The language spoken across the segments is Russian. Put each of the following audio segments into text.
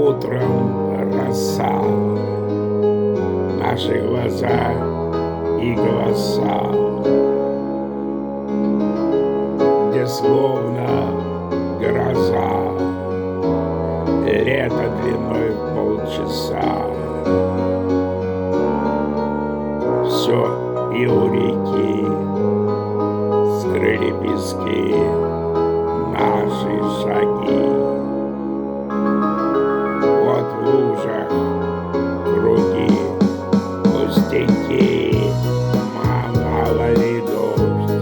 Утром роса, наши глаза и голоса, где словно гроза, лето длиной в полчаса. Все и у реки скрыли пески наши шаги. Вот в лужах круги, пустяки, мало ли дождь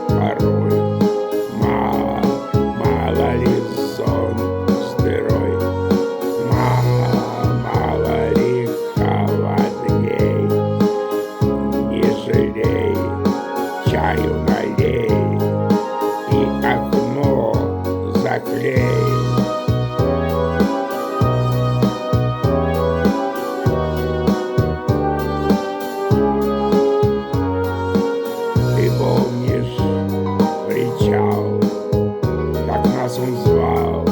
порой, мало ли сон с дырой, мало ли холодней. Не жалей, чаю налей и окно заклей. Ты помнишь причал, как нас он звал,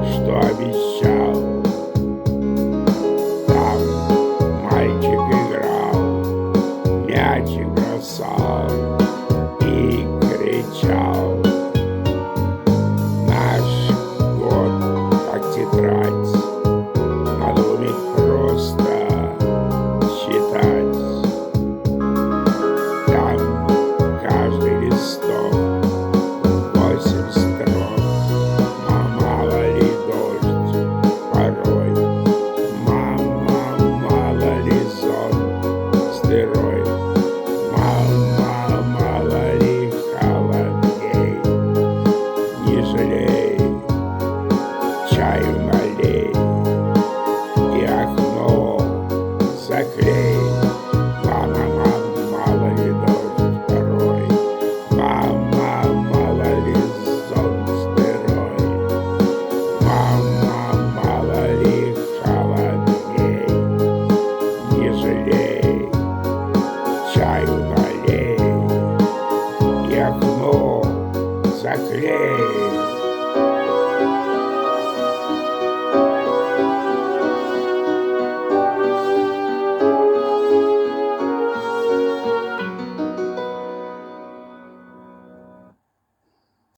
что обещал? Там мальчик играл, мячик бросал и кричал. Наш год как тетрадь, надо уметь просто читать. Там каждый листок 8 строк, мало ли дождь порой, мало ли сон с дырой, мало ли холодней. Не жалей, чаю налей